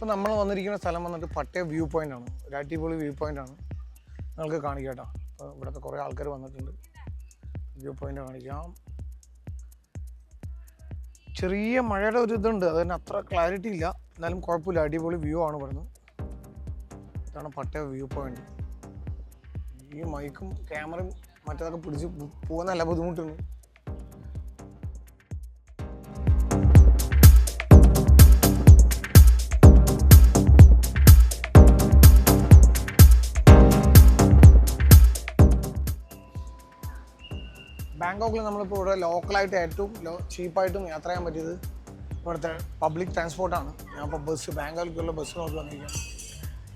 ഇപ്പോൾ നമ്മൾ വന്നിരിക്കുന്ന സ്ഥലം വന്നിട്ട് പട്ടയ വ്യൂ പോയിൻ്റ് ആണ്. ഒരു അടിപൊളി വ്യൂ പോയിൻ്റ് ആണ്. നിങ്ങൾക്ക് കാണിക്കാം കേട്ടോ. അപ്പോൾ ഇവിടുത്തെ കുറേ ആൾക്കാർ വന്നിട്ടുണ്ട്. വ്യൂ പോയിൻ്റ് കാണിക്കാം. ചെറിയ മഴയുടെ ഒരു ഇതുണ്ട്, അത് തന്നെ അത്ര ക്ലാരിറ്റി ഇല്ല, എന്നാലും കുഴപ്പമില്ല. അടിപൊളി വ്യൂ ആണ് ഇവിടുന്ന്. ഇതാണ് പട്ടയ വ്യൂ പോയിൻ്റ്. ഈ മൈക്കും ക്യാമറയും മറ്റേതൊക്കെ പിടിച്ച് പോകാൻ നല്ല ബുദ്ധിമുട്ടുണ്ട്. ബാങ്കോക്കിൽ നമ്മളിപ്പോൾ ഇവിടെ ലോക്കലായിട്ട് ഏറ്റവും ചീപ്പായിട്ടും യാത്ര ചെയ്യാൻ പറ്റിയത് ഇവിടുത്തെ പബ്ലിക് ട്രാൻസ്പോർട്ടാണ്. ഞാൻ ഇപ്പോൾ ബാങ്കോക്കിലുള്ള ബസ് നോക്കി വന്നിരിക്കുകയാണ്.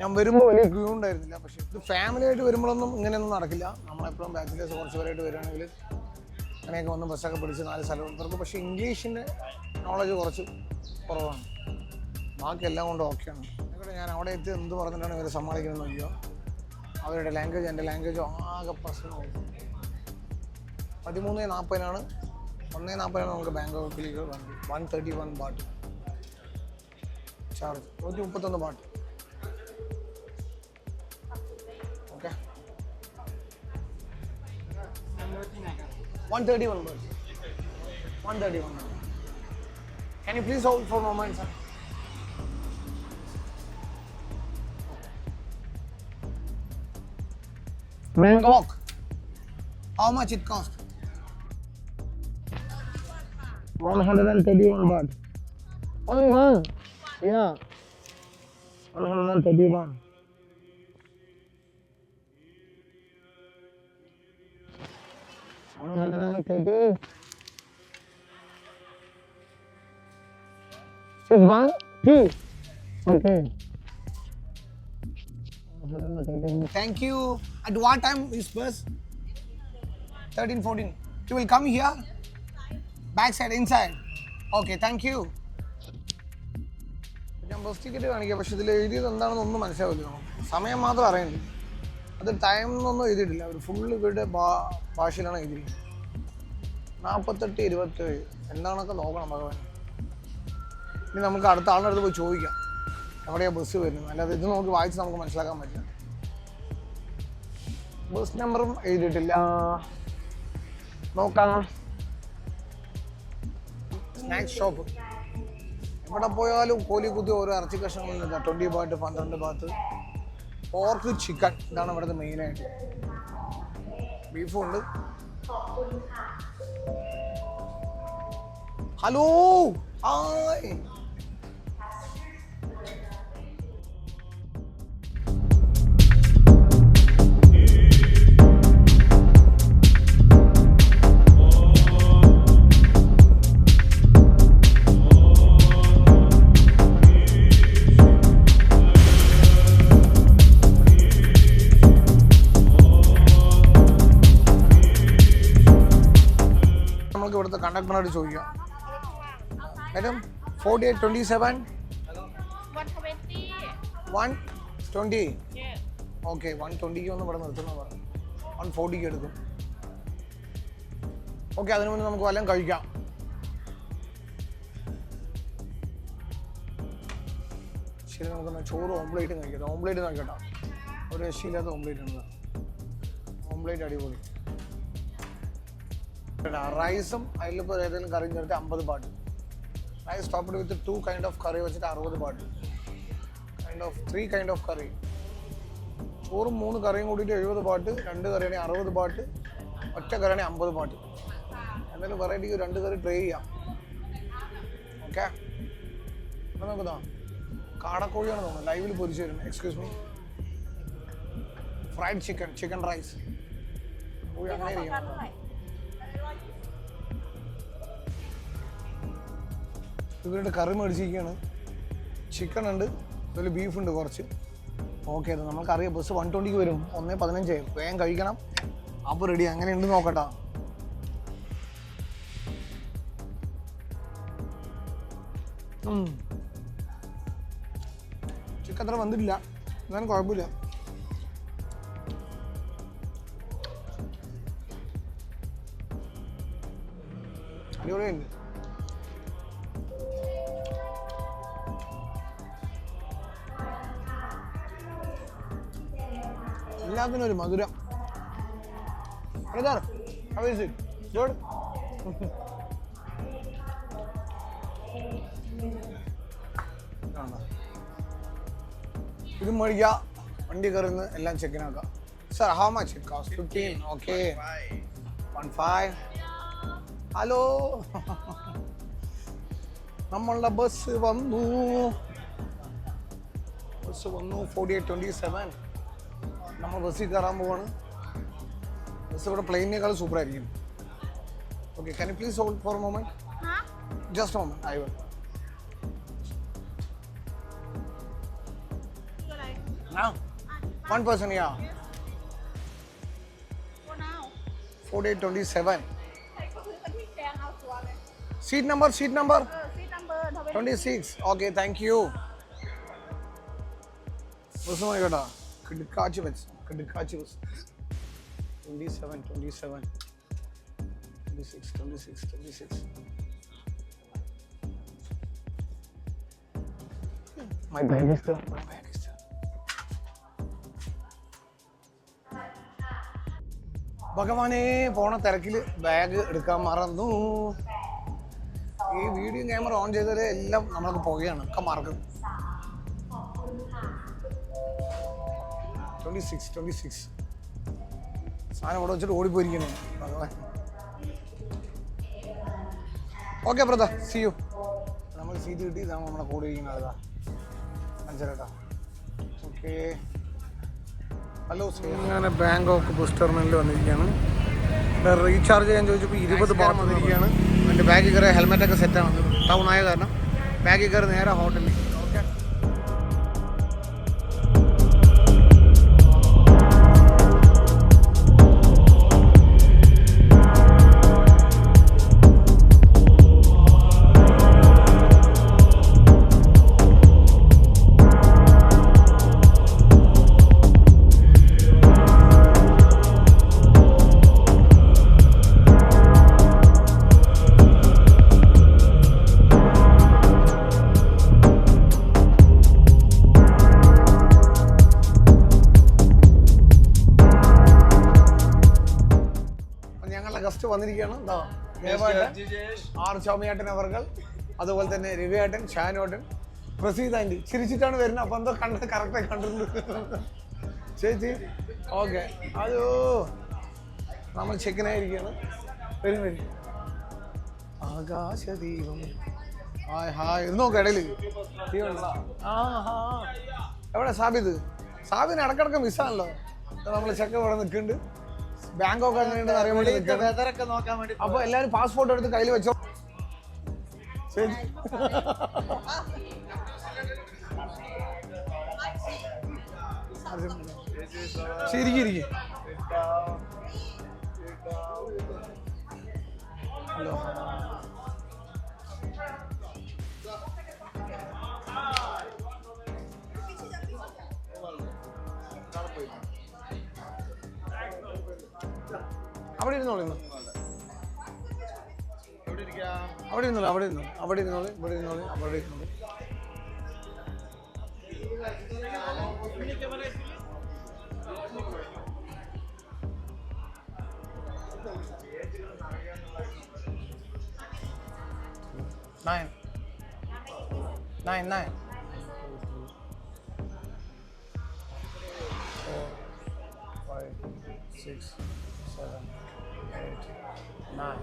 ഞാൻ വരുമ്പോൾ വലിയ ക്യൂ ഉണ്ടായിരുന്നില്ല. പക്ഷേ ഇത് ഫാമിലി ആയിട്ട് വരുമ്പോഴൊന്നും ഇങ്ങനെയൊന്നും നടക്കില്ല. നമ്മളെപ്പോഴും ബാച്ചിലേഴ്സ് കുറച്ച് പേരായിട്ട് വരികയാണെങ്കിൽ അങ്ങനെയൊക്കെ വന്ന് ബസ്സൊക്കെ പിടിച്ച് 4 സ്ഥലം തുറക്കും. പക്ഷേ ഇംഗ്ലീഷിൻ്റെ നോളജ് കുറച്ച് കുറവാണ്. ബാക്കിയെല്ലാം കൊണ്ട് ഓക്കെയാണ്. അതുകൊണ്ട് ഞാൻ അവിടെ എത്തി എന്ത് പറഞ്ഞിട്ടാണ് ഇവരെ സമ്മതിക്കുന്നത് നോക്കിയോ. അവരുടെ ലാംഗ്വേജ് എൻ്റെ ലാംഗ്വേജ് ആകെ പ്രശ്നമാകും. 13:40 1:40 നമുക്ക് ബാങ്കോക്കിലേക്ക് വണ്ടി. 131 baht charge, 131 baht. Okay, 131 baht. 131 baht. Can you please hold for a moment, sir? Bangkok. How much it cost? 131 baht. Only one. Yeah. 131. This one, two. Okay. Thank you. At what time is bus? 13:14. You will come here? Back side, inside. Okay, thank you. ഞാൻ bus ticket കാണിക്കാം. പക്ഷെ ഇതിൽ എഴുതിയത് എന്താണെന്ന് ഒന്നും മനസ്സിലാവില്ല. സമയം മാത്രം അറിയുന്നുണ്ട്. അത് ടൈം എന്നൊന്നും എഴുതിയിട്ടില്ല. അവർ ഫുള്ള് ഇവരുടെ ഭാഷയിലാണ് എഴുതിയിരിക്കുന്നത്. 48:27 എന്താണൊക്കെ നോക്കണം ഭഗവാൻ. ഇനി നമുക്ക് അടുത്ത ആളുടെ അടുത്ത് പോയി ചോദിക്കാം എവിടെയാണ് ബസ് വരുന്നത്. അല്ലാതെ ഇത് നോക്കി വായിച്ച് നമുക്ക് മനസ്സിലാക്കാൻ പറ്റില്ല. ബസ് നമ്പറും എഴുതിയിട്ടില്ല. നോക്കാം. Snacks shop. എവിടെ പോയാലും കോലി കുത്തി ഓരോ ഇറച്ചി കഷ്ണങ്ങളുണ്ട്. 20 ബാത്ത്, 12 ബാത്ത്. പോർക്ക് ചിക്കൻ ഇതാണ് ഇവിടുത്തെ മെയിനായിട്ട്. ബീഫും ഉണ്ട്. Hello, hi. ഇവിടുത്തെ കണ്ടക്ടറിനോട് ചോദിക്കാം. മാഡം 48:27 120. ഓക്കെ, 120 ഒന്ന് ഇവിടെ നിർത്തുന്ന പറഞ്ഞു. 140 എടുക്കും. ഓക്കെ, അതിനു മുന്നേ നമുക്ക് വല്ലതും കഴിക്കാം. ശരി, നമുക്ക് ചോറ് ഓംപ്ലേറ്റ് കഴിക്കട്ടെ. ഓംപ്ലേറ്റ് നോക്കട്ടോ. ഒരു രക്ഷയില്ലാത്ത ഓംപ്ലേറ്റ് ഉണ്ട്. ഓംപ്ലേറ്റ് അടിപൊളി. റൈസും അതിലിപ്പോൾ ഏതെങ്കിലും കറിയും ചേർത്ത് 50 baht. Rice topped with 2 kind of കറി വെച്ചിട്ട് 60 ബാട്ട്. 3 kind of കറി. ചോറും 3 കറിയും കൂടിയിട്ട് 70 ബാട്ട്. 2 കറിയാണെങ്കിൽ 60 ബാട്ട്. ഒറ്റ കറിയാണെങ്കിൽ 50 ബാട്ട്. എന്തായാലും വെറൈറ്റിക്ക് 2 കറി ട്രൈ ചെയ്യാം. ഓക്കെ, അപ്പം നോക്കുന്നോ. കാടക്കോഴിയാണ് തോന്നുന്നത് ലൈവിൽ പൊരിച്ചു തരുന്നത്. Excuse me. Fried chicken rice. കോഴി അങ്ങനെ ഇരിക്കണം. ഇവരുടെ കറി മേടിച്ചിരിക്കുകയാണ്. ചിക്കൻ ഉണ്ട്, അതുപോലെ ബീഫുണ്ട് കുറച്ച്. ഓക്കെ, അത് നമുക്കറിയാം. ബസ് 120 വരും. 1:15 വേഗം കഴിക്കണം. അപ്പോൾ റെഡി. അങ്ങനെ ഉണ്ട് നോക്കട്ടാ. ചിക്കൻ അത്ര വന്നിട്ടില്ല, എന്നാലും കുഴപ്പമില്ല. അടിപൊളിയുണ്ട്. എല്ലാത്തിനും ഒരു മധുരം. Brother, how is it? Good. ഇത് മേടിക്കുക, വണ്ടി കയറുന്ന എല്ലാം ചെക്കിനാക്കാം. Sir, how much it cost? 15. Okay, 15. Hello, നമ്മളുടെ ബസ് വന്നു. 4827. നമ്മൾ ബസ്സിൽ കയറാൻ പോവാണ്. ബസ് ഇവിടെ പ്ലെയിനേക്കാൾ സൂപ്പർ ആയിരിക്കും. Okay, can you please hold for a moment? Just a moment, I will. Now, one person, yeah. For now. 4827. Seat number. Seat number 26. Okay, thank you. Bus മതി കേട്ടോ. കിടക്കാച്ചി bus. 27. 26. My bag is there. ഭഗവാനെ, പോണ തിരക്കിൽ bag എടുക്കാൻ മറന്നു. ഈ video camera on ചെയ്താൽ എല്ലാം നമ്മൾക്ക് പോകുകയാണ്, ഒക്കെ മറക്കും. 26. സാധനം ഇവിടെ വെച്ചിട്ട് ഓടിപ്പോയിരിക്കണേ ഭഗവാൻ. Okay brother, see you. നമ്മൾ സീറ്റ് കിട്ടി. ഇതാണ് നമ്മളെ കൂടെ ഇരിക്കുന്ന ആളാ അഞ്ചരട്ടാ. Okay, hello. അങ്ങനെ ബാങ്കോക്ക് ബസ് ടെർമിനലിൽ വന്നിരിക്കുകയാണ്. റീചാർജ് ചെയ്യാൻ ചോദിച്ചപ്പോൾ 20 ബാർ വന്നിരിക്കുകയാണ്. എൻ്റെ ബാഗിൽ കയറി ഹെൽമെറ്റൊക്കെ സെറ്റാണ്. ടൗൺ ആയ കാരണം ബാഗിൽ കയറി നേരെ ഹോട്ടലിൽ. ഓക്കെ, വന്നിരിക്കുകയാണ്. ചൗമിയേട്ടൻ അവർകൾ, അതുപോലെ തന്നെ രവിയേട്ടൻ, ഷാനോട്ടൻ, പ്രസീദ് ആൻറ്റി ചിരിച്ചിട്ടാണ് വരുന്നത്. അപ്പം എന്തോ കറക്റ്റായി കണ്ടിട്ടുണ്ട് ചേച്ചി. ഓക്കെ, അതോ നമ്മൾ ചെക്കനായിരിക്കുകയാണ്. വരും. ആകാശദീപം. ഹായ്. ഇരുന്നോക്ക് ഇടയിൽ ദീപമുണ്ടോ? എവിടെ സാബിത്? സാബിന് ഇടക്കിടക്ക് മിസ്സാണല്ലോ. നമ്മൾ ചെക്ക ഇവിടെ നിൽക്കുന്നുണ്ട്. ബാങ്കോക്ക് എങ്ങനെയുണ്ടെന്ന് അറിയാൻ വേണ്ടി. അപ്പൊ എല്ലാരും പാസ്പോർട്ട് എടുത്ത് കയ്യിൽ വെച്ചോ. ശരിക്കും ഹലോ. അവിടെ ഇരുന്നോളൂ. Nine. 4, 5, 6, 7, 8, 9.